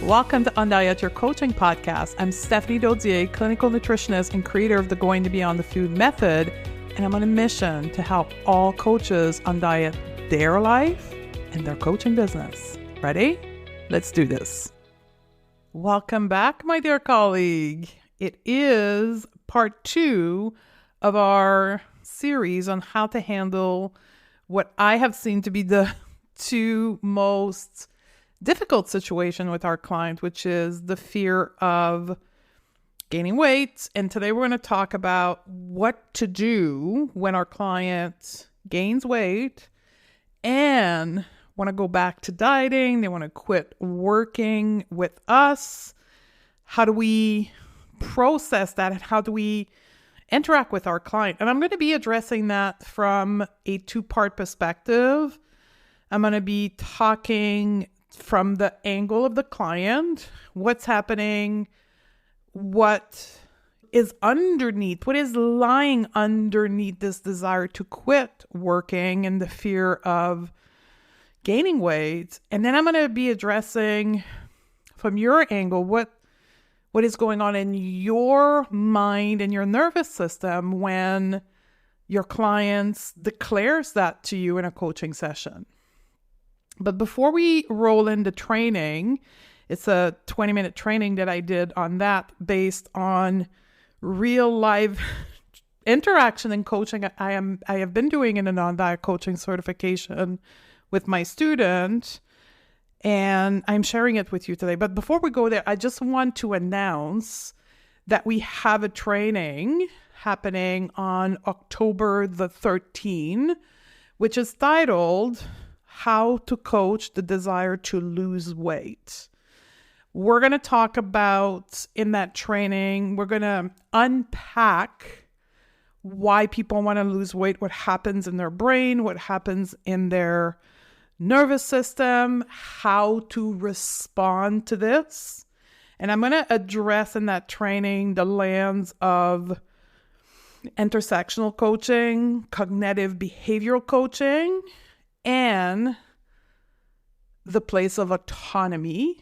Welcome to Undiet Your Coaching Podcast. I'm Stephanie Dodier, clinical nutritionist and creator of the Going to Beyond the Food method, and I'm on a mission to help all coaches undiet their life and their coaching business. Ready? Let's do this. Welcome back, my dear colleague. It is part 2 of our series on how to handle what I have seen to be the 2 most difficult situation with our client, which is the fear of gaining weight. And today we're going to talk about what to do when our client gains weight and want to go back to dieting. They want to quit working with us. How do we process that and how do we interact with our client? And I'm going to be addressing that from a 2-part perspective. I'm going to be talking from the angle of the client, what's happening, what is underneath, what is lying underneath this desire to quit working and the fear of gaining weight. And then I'm going to be addressing from your angle, what is going on in your mind and your nervous system when your client declares that to you in a coaching session. But before we roll into training, it's a 20-minute training that I did on that based on real live interaction and coaching. I have been doing in a non-diet coaching certification with my student, and I'm sharing it with you today. But before we go there, I just want to announce that we have a training happening on October the 13th, which is titled How to Coach the Desire to Lose Weight. We're going to talk about, in that training, we're going to unpack why people want to lose weight, what happens in their brain, what happens in their nervous system, how to respond to this. And I'm going to address in that training the lens of intersectional coaching, cognitive behavioral coaching, and the place of autonomy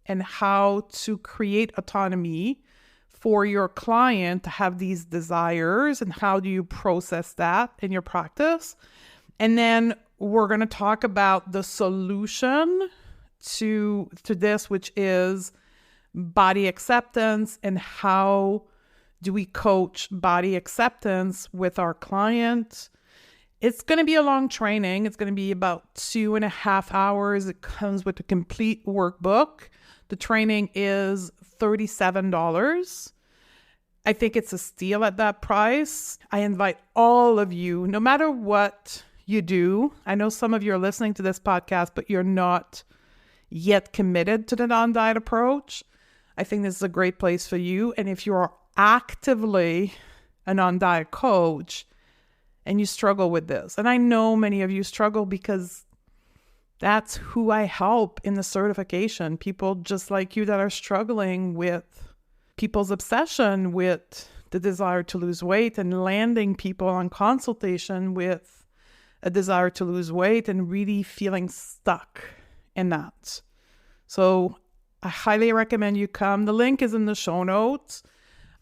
and how to create autonomy for your client to have these desires and how do you process that in your practice. And then we're going to talk about the solution to this, which is body acceptance and how do we coach body acceptance with our client. It's going to be a long training. It's going to be about 2.5 hours. It comes with a complete workbook. The training is $37. I think it's a steal at that price. I invite all of you, no matter what you do. I know some of you are listening to this podcast, but you're not yet committed to the non-diet approach. I think this is a great place for you. And if you are actively a non-diet coach, and you struggle with this. And I know many of you struggle because that's who I help in the certification. People just like you that are struggling with people's obsession with the desire to lose weight and landing people on consultation with a desire to lose weight and really feeling stuck in that. So I highly recommend you come. The link is in the show notes.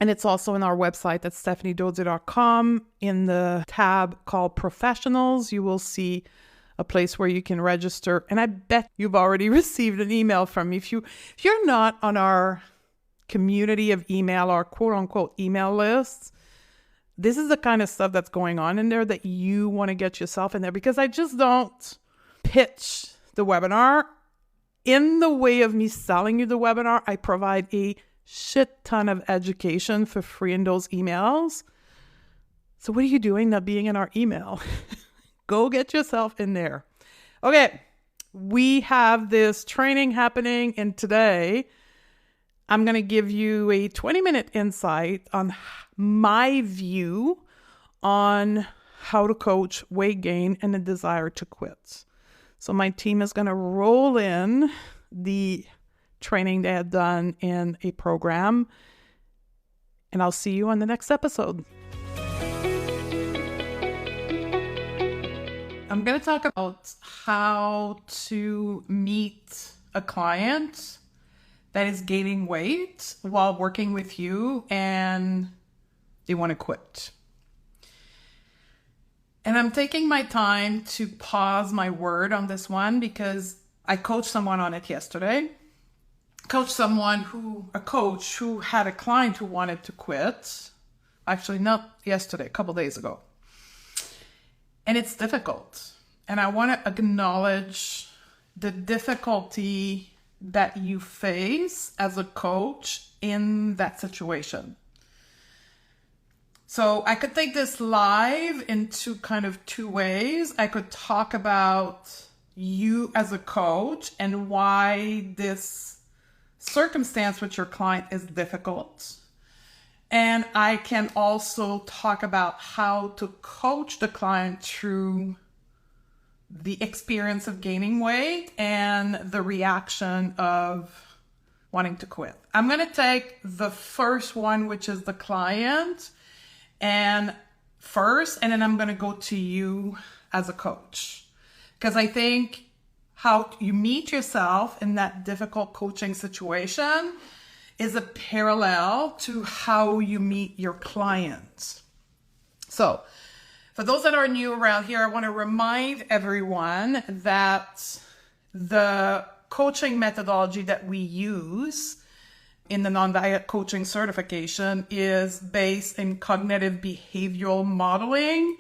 And it's also in our website at stephaniedodier.com. In the tab called Professionals, you will see a place where you can register. And I bet you've already received an email from me. If you're not on our community of email, our quote-unquote email lists, this is the kind of stuff that's going on in there that you want to get yourself in there. Because I just don't pitch the webinar in the way of me selling you the webinar. I provide a shit ton of education for free in those emails. So what are you doing not being in our email? Go get yourself in there. Okay, we have this training happening, and today I'm going to give you a 20-minute insight on my view on how to coach weight gain and the desire to quit. So my team is going to roll in the training they had done in a program, and I'll see you on the next episode. I'm going to talk about how to meet a client that is gaining weight while working with you and they want to quit. And I'm taking my time to pause my word on this one because I coached someone on it yesterday. A coach who had a client who wanted to quit. Actually, not yesterday, a couple days ago. And it's difficult. And I want to acknowledge the difficulty that you face as a coach in that situation. So I could take this live into kind of two ways. I could talk about you as a coach and why this circumstance with your client is difficult. And I can also talk about how to coach the client through the experience of gaining weight and the reaction of wanting to quit. I'm going to take the first one, which is the client, and then I'm going to go to you as a coach. Because I think how you meet yourself in that difficult coaching situation is a parallel to how you meet your clients. So, for those that are new around here, I want to remind everyone that the coaching methodology that we use in the non-diet coaching certification is based in cognitive behavioral modeling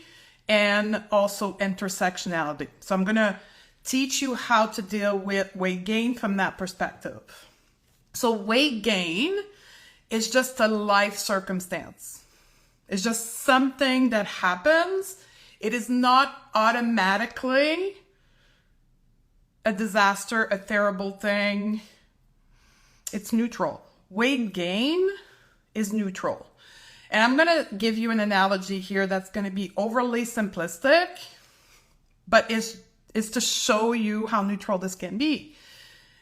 and also intersectionality. So I'm going to teach you how to deal with weight gain from that perspective. So weight gain is just a life circumstance. It's just something that happens. It is not automatically a disaster, a terrible thing. It's neutral. Weight gain is neutral. And I'm going to give you an analogy here that's going to be overly simplistic, but it's to show you how neutral this can be.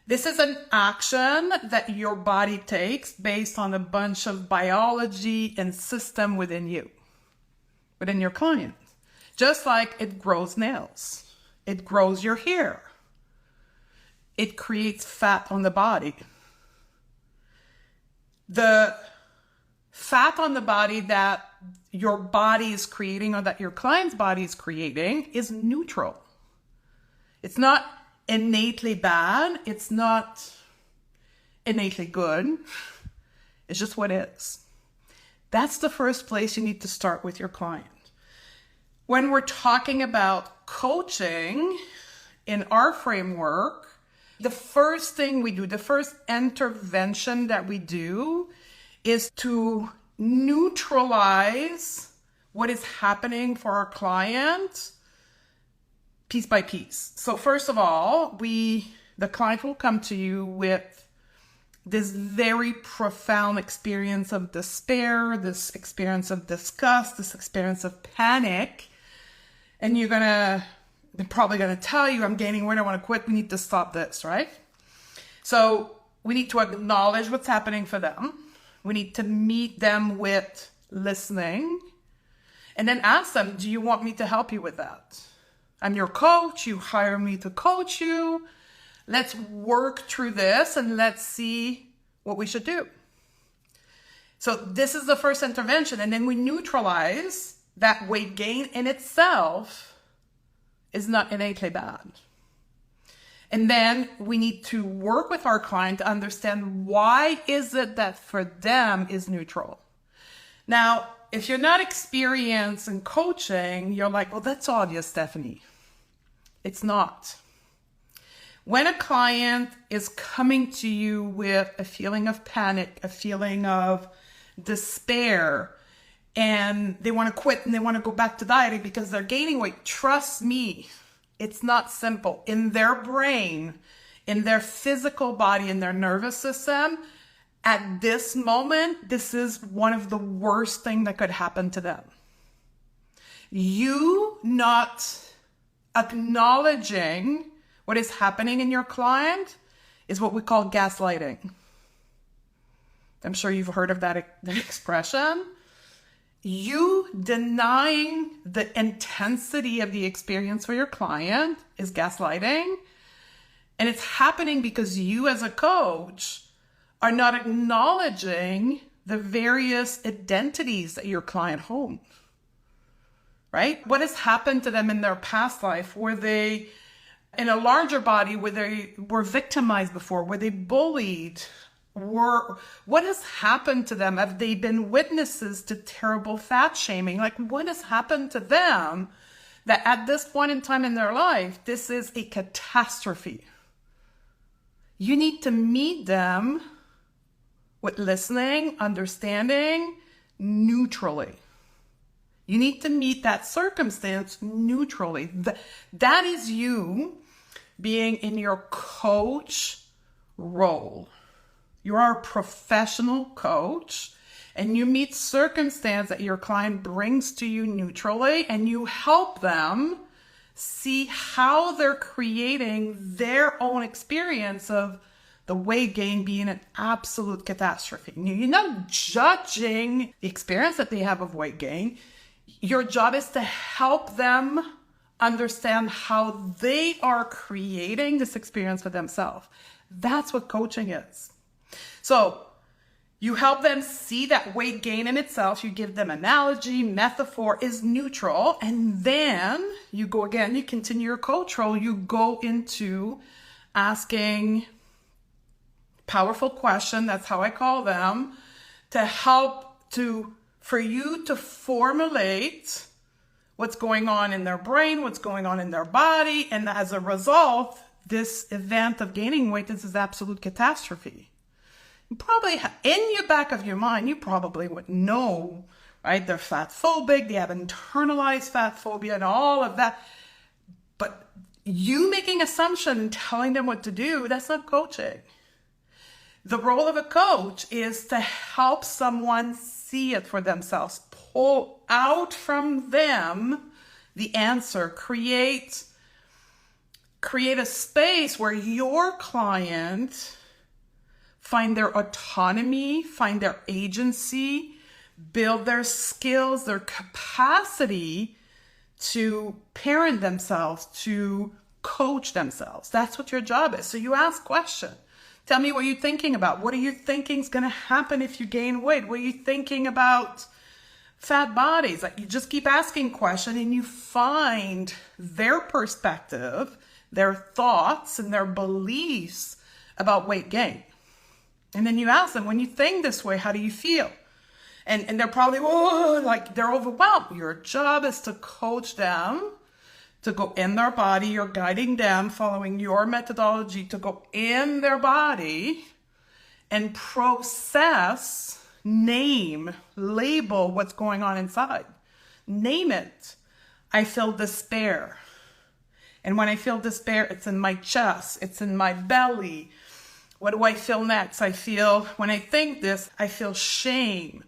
This is an action that your body takes based on a bunch of biology and system within you, within your client. Just like it grows nails, it grows your hair, it creates fat on the body. The fat on the body that your body is creating or that your client's body is creating is neutral. It's not innately bad. It's not innately good. It's just what is. That's the first place you need to start with your client. When we're talking about coaching in our framework, the first thing we do, the first intervention that we do is to neutralize what is happening for our client piece by piece. So first of all, the client will come to you with this very profound experience of despair, this experience of disgust, this experience of panic. And they're probably going to tell you, I'm gaining weight, I want to quit, we need to stop this, right? So we need to acknowledge what's happening for them. We need to meet them with listening and then ask them, do you want me to help you with that? I'm your coach, you hire me to coach you. Let's work through this and let's see what we should do. So this is the first intervention. And then we neutralize that weight gain in itself is not innately bad. And then we need to work with our client to understand why is it that for them is neutral. Now, if you're not experienced in coaching, you're like, well, that's obvious, Stephanie. It's not. When a client is coming to you with a feeling of panic, a feeling of despair, and they want to quit and they want to go back to dieting because they're gaining weight, trust me, it's not simple. In their brain, in their physical body, in their nervous system, at this moment, this is one of the worst things that could happen to them. You not acknowledging what is happening in your client is what we call gaslighting. I'm sure you've heard of that expression. You denying the intensity of the experience for your client is gaslighting. And it's happening because you as a coach are not acknowledging the various identities that your client holds, right? What has happened to them in their past life? Were they in a larger body where they were victimized before? Were they bullied? What has happened to them? Have they been witnesses to terrible fat shaming? Like, what has happened to them that at this point in time in their life, this is a catastrophe? You need to meet them with listening, understanding, neutrally. You need to meet that circumstance neutrally. That is you being in your coach role. You are a professional coach, and you meet circumstance that your client brings to you neutrally, and you help them see how they're creating their own experience of the weight gain being an absolute catastrophe. You're not judging the experience that they have of weight gain. Your job is to help them understand how they are creating this experience for themselves. That's what coaching is. So you help them see that weight gain in itself. You give them analogy, metaphor is neutral. And then you go again, you continue your coach role. You go into asking powerful question, that's how I call them, to help for you to formulate what's going on in their brain, what's going on in their body. And as a result, this event of gaining weight, this is absolute catastrophe. You probably, in your back of your mind, you probably would know, right? They're fat phobic, they have internalized fat phobia and all of that. But you making assumption and telling them what to do, that's not coaching. The role of a coach is to help someone see it for themselves, pull out from them the answer, create a space where your client find their autonomy, find their agency, build their skills, their capacity to parent themselves, to coach themselves. That's what your job is. So you ask questions. Tell me what you're thinking about. What are you thinking is going to happen if you gain weight? What are you thinking about fat bodies? Like, you just keep asking questions and you find their perspective, their thoughts, and their beliefs about weight gain. And then you ask them, when you think this way, how do you feel? And they're probably, like they're overwhelmed. Your job is to coach them to go in their body. You're guiding them, following your methodology to go in their body and process, name, label what's going on inside. Name it. I feel despair. And when I feel despair, it's in my chest, it's in my belly. What do I feel next? When I think this, I feel shame.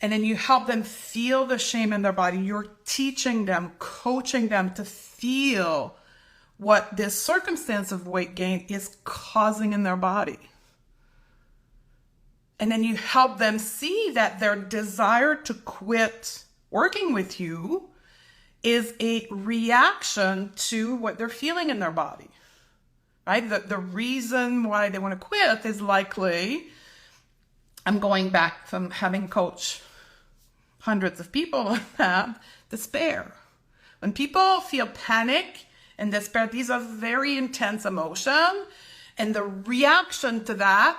And then you help them feel the shame in their body. You're teaching them, coaching them to feel what this circumstance of weight gain is causing in their body. And then you help them see that their desire to quit working with you is a reaction to what they're feeling in their body, right? The reason why they want to quit is likely, I'm going back from having coached hundreds of people on that, despair. When people feel panic and despair, these are very intense emotions. And the reaction to that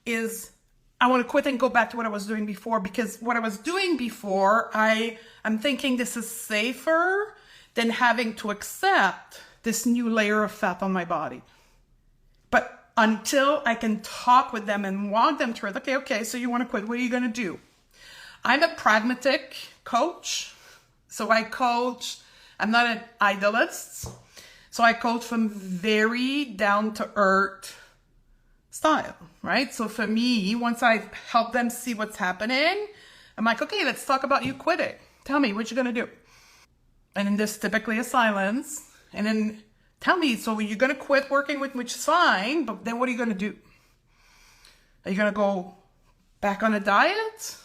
is, I want to quit and go back to what I was doing before, because what I was doing before, I'm thinking this is safer than having to accept this new layer of fat on my body. But until I can talk with them and walk them through it, okay, so you want to quit, what are you going to do? I'm a pragmatic coach. So I coach, I'm not an idealist. So I coach from very down to earth style, right? So for me, once I help them see what's happening, I'm like, okay, let's talk about you quitting. Tell me what you're going to do. And then there's typically a silence. And then tell me, so you're going to quit working with me, which is fine, but then what are you going to do? Are you going to go back on a diet?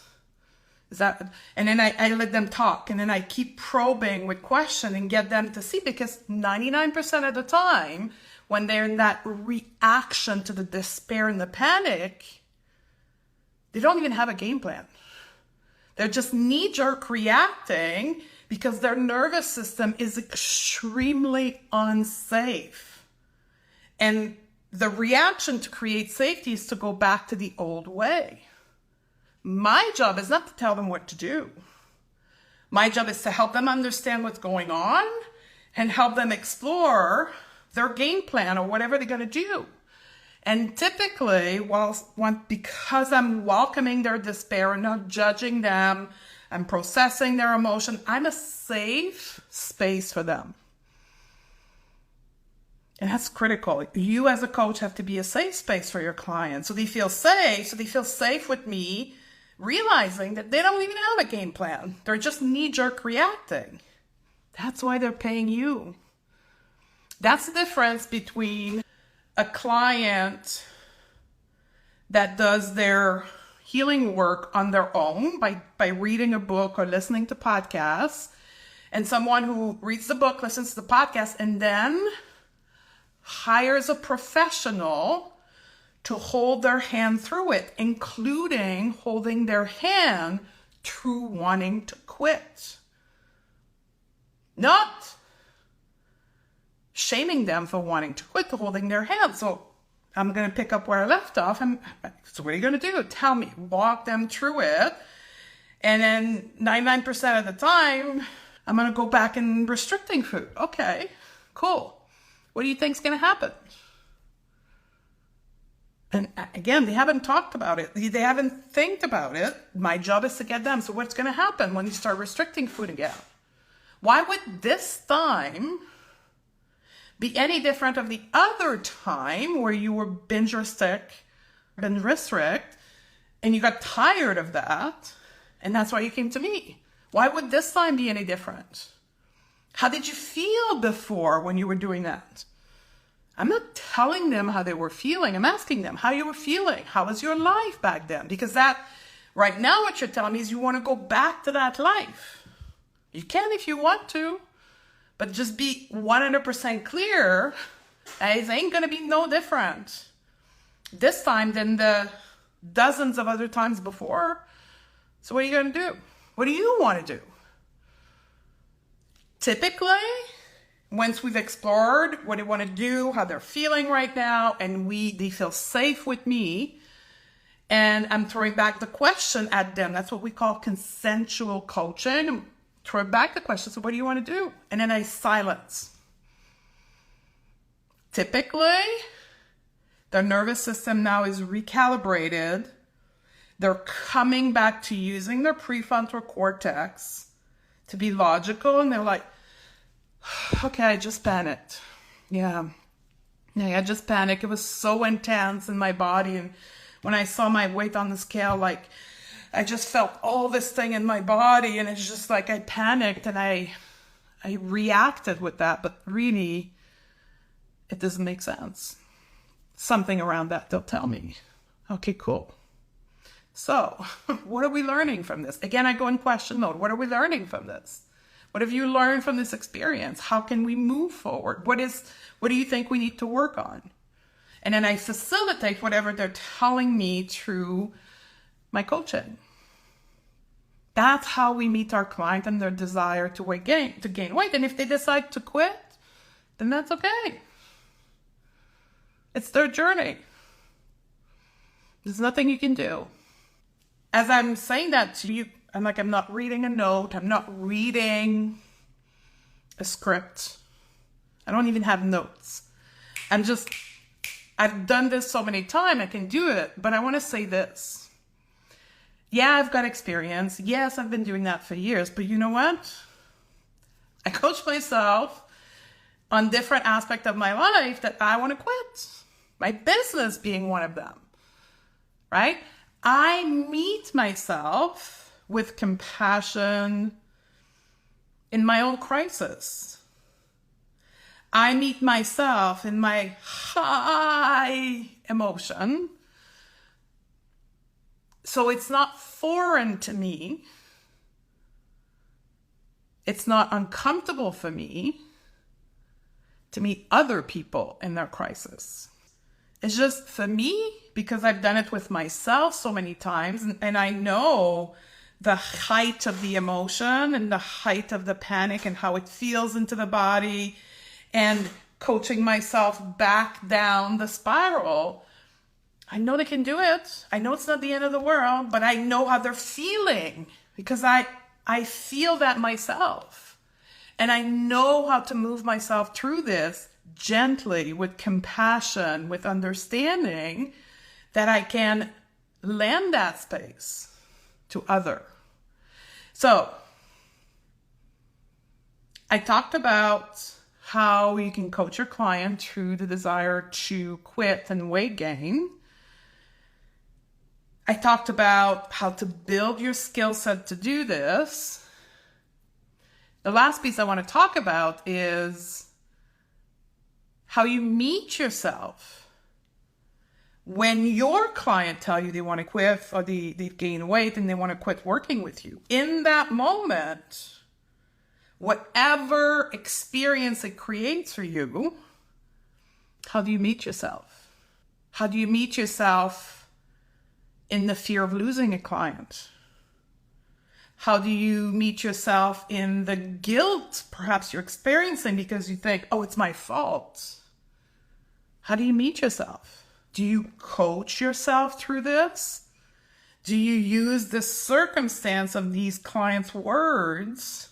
And then I let them talk, and then I keep probing with questions and get them to see, because 99% of the time, when they're in that reaction to the despair and the panic, They don't even have a game plan. They're just knee-jerk reacting because their nervous system is extremely unsafe. And the reaction to create safety is to go back to the old way. My job is not to tell them what to do. My job is to help them understand what's going on and help them explore their game plan or whatever they're going to do. And typically, because I'm welcoming their despair and not judging them, I'm processing their emotion, I'm a safe space for them. And that's critical. You as a coach have to be a safe space for your clients. So they feel safe with me, realizing that they don't even have a game plan. They're just knee-jerk reacting. That's why they're paying you. That's the difference between a client that does their healing work on their own by reading a book or listening to podcasts, and someone who reads the book, listens to the podcast, and then hires a professional to hold their hand through it, including holding their hand through wanting to quit. Not shaming them for wanting to quit, holding their hand. So I'm going to pick up where I left off. So what are you going to do? Tell me. Walk them through it. And then 99% of the time, I'm going to go back and restricting food. Okay, cool. What do you think's going to happen? And again, they haven't talked about it. They haven't think about it. My job is to get them. So what's going to happen when you start restricting food again? Why would this time be any different of the other time where you were binge restrict, and you got tired of that, and that's why you came to me? Why would this time be any different? How did you feel before when you were doing that? I'm not telling them how they were feeling. I'm asking them how you were feeling. How was your life back then? Because that, right now, what you're telling me is you want to go back to that life. You can if you want to. But just be 100% clear, it ain't going to be no different this time than the dozens of other times before. So what are you going to do? What do you want to do? Typically, once we've explored what they want to do, how they're feeling right now, and they feel safe with me, and I'm throwing back the question at them. That's what we call consensual coaching. Throw back the question, so what do you want to do? And then I silence. Typically, their nervous system now is recalibrated. They're coming back to using their prefrontal cortex to be logical, and they're like, okay, I just panicked. Yeah, I just panicked. It was so intense in my body, and when I saw my weight on the scale, I just felt all this thing in my body, and it's just like I panicked and I reacted with that, but really it doesn't make sense. Something around that, they'll tell me. Okay, cool. So what are we learning from this? Again, I go in question mode. What are we learning from this? What have you learned from this experience? How can we move forward? What do you think we need to work on? And then I facilitate whatever they're telling me through my coaching. That's how we meet our client and their desire to gain weight. And if they decide to quit, then that's okay. It's their journey. There's nothing you can do. As I'm saying that to you, I'm not reading a note. I'm not reading a script. I don't even have notes. I've done this so many times, I can do it. But I want to say this. Yeah, I've got experience. Yes, I've been doing that for years. But you know what? I coach myself on different aspects of my life that I want to quit. My business being one of them. Right? I meet myself with compassion in my own crisis. I meet myself in my high emotion. So it's not foreign to me. It's not uncomfortable for me to meet other people in their crisis. It's just for me, because I've done it with myself so many times, and I know the height of the emotion and the height of the panic and how it feels into the body, and coaching myself back down the spiral. I know they can do it. I know it's not the end of the world, but I know how they're feeling because I feel that myself. And I know how to move myself through this gently, with compassion, with understanding, that I can lend that space to other. So I talked about how you can coach your client through the desire to quit and weight gain. I talked about how to build your skill set to do this. The last piece I want to talk about is how you meet yourself when your client tell you they want to quit, or they've gained weight and they want to quit working with you. In that moment, whatever experience it creates for you, how do you meet yourself? How do you meet yourself in the fear of losing a client? How do you meet yourself in the guilt perhaps you're experiencing because you think, oh, it's my fault? How do you meet yourself? Do you coach yourself through this? Do you use the circumstance of these clients' words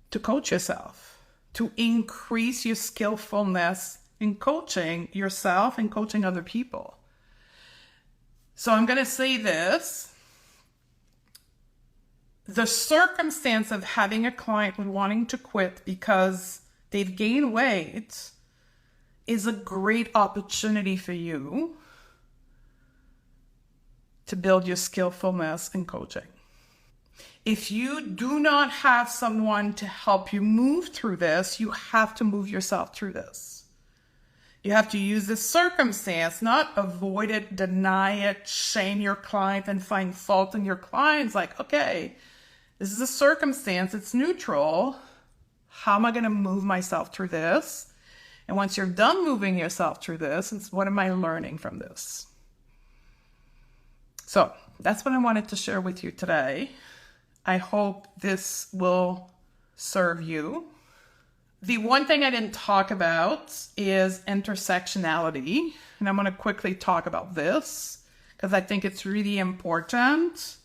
to coach yourself, to increase your skillfulness in coaching yourself and coaching other people? So I'm going to say this. The circumstance of having a client wanting to quit because they've gained weight is a great opportunity for you to build your skillfulness in coaching. If you do not have someone to help you move through this, you have to move yourself through this. You have to use this circumstance, not avoid it, deny it, shame your client, and find fault in your clients. Like, okay, this is a circumstance, it's neutral. How am I going to move myself through this? And once you're done moving yourself through this, it's what am I learning from this? So that's what I wanted to share with you today. I hope this will serve you. The one thing I didn't talk about is intersectionality. And I'm going to quickly talk about this because I think it's really important.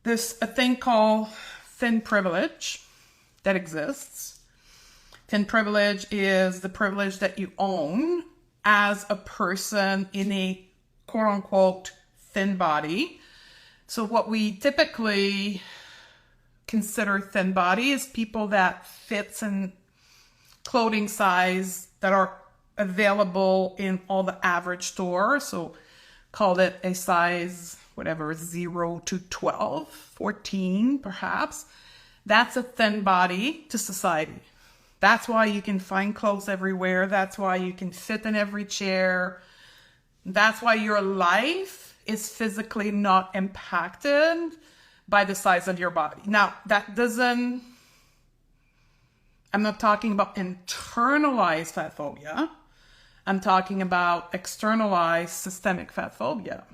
There's a thing called thin privilege that exists. Thin privilege is the privilege that you own as a person in a quote-unquote thin body. So what we typically consider thin body is people that fits in clothing size that are available in all the average stores. So call it a size, whatever, 0 to 12, 14 perhaps. That's a thin body to society. That's why you can find clothes everywhere. That's why you can fit in every chair. That's why your life is physically not impacted by the size of your body. Now, I'm not talking about internalized fat phobia. I'm talking about externalized systemic fat phobia.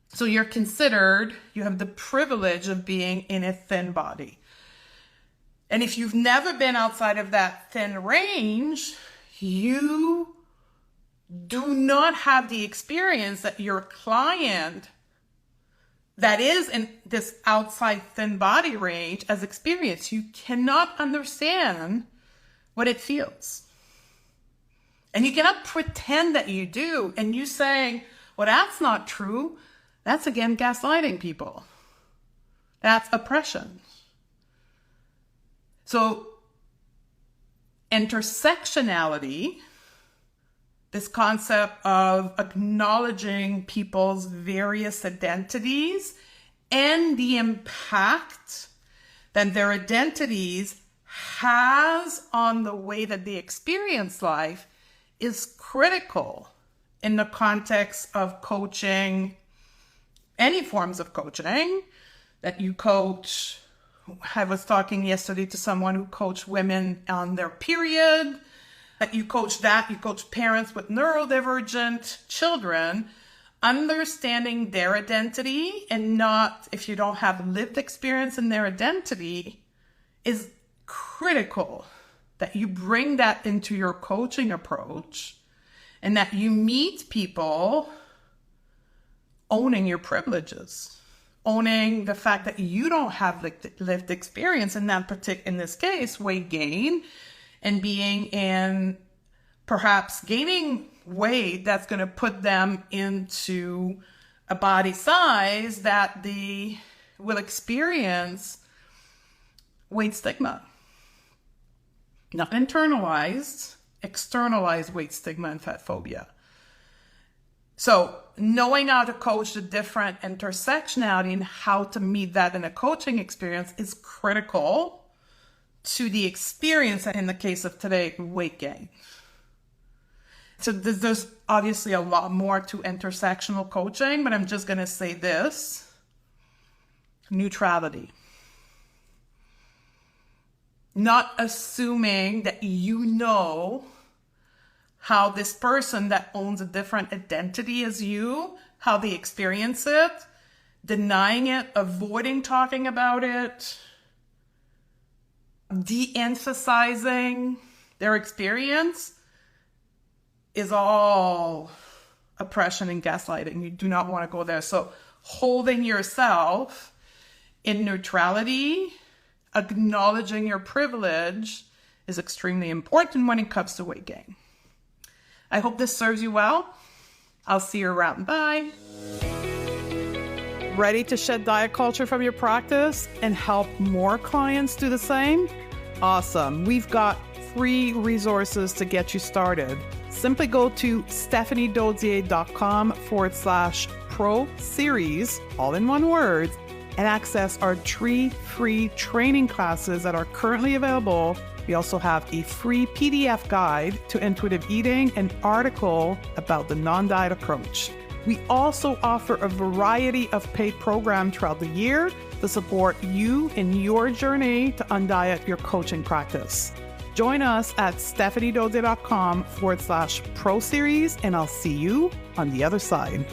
So you have the privilege of being in a thin body. And if you've never been outside of that thin range, you do not have the experience that your client that is in this outside thin body range has experienced. You cannot understand what it feels. And you cannot pretend that you do. And you saying, well, that's not true. That's again gaslighting people. That's oppression. So intersectionality, this concept of acknowledging people's various identities and the impact that their identities has on the way that they experience life, is critical in the context of coaching, any forms of coaching that you coach. I was talking yesterday to someone who coached women on their period. Like you coach parents with neurodivergent children, understanding their identity and not, if you don't have lived experience in their identity, is critical that you bring that into your coaching approach and that you meet people owning your privileges, owning the fact that you don't have lived experience in in this case, weight gain, and being in perhaps gaining weight that's going to put them into a body size that they will experience weight stigma. Not internalized, externalized weight stigma and fat phobia. So knowing how to coach the different intersectionality and how to meet that in a coaching experience is critical to the experience, in the case of today, weight gain. So there's obviously a lot more to intersectional coaching, but I'm just going to say this: neutrality. Not assuming that you know how this person that owns a different identity as you, how they experience it, denying it, avoiding talking about it, de-emphasizing their experience is all oppression and gaslighting. You do not want to go there. So holding yourself in neutrality, acknowledging your privilege is extremely important when it comes to weight gain. I hope this serves you well. I'll see you around. Bye. Ready to shed diet culture from your practice and help more clients do the same? Awesome. We've got free resources to get you started. Simply go to stephaniedodier.com/pro series, all in one word, and access our 3 free training classes that are currently available. We also have a free PDF guide to intuitive eating, an article about the non-diet approach. We also offer a variety of paid programs throughout the year to support you in your journey to undiet your coaching practice. Join us at stephaniedodier.com/pro series, and I'll see you on the other side.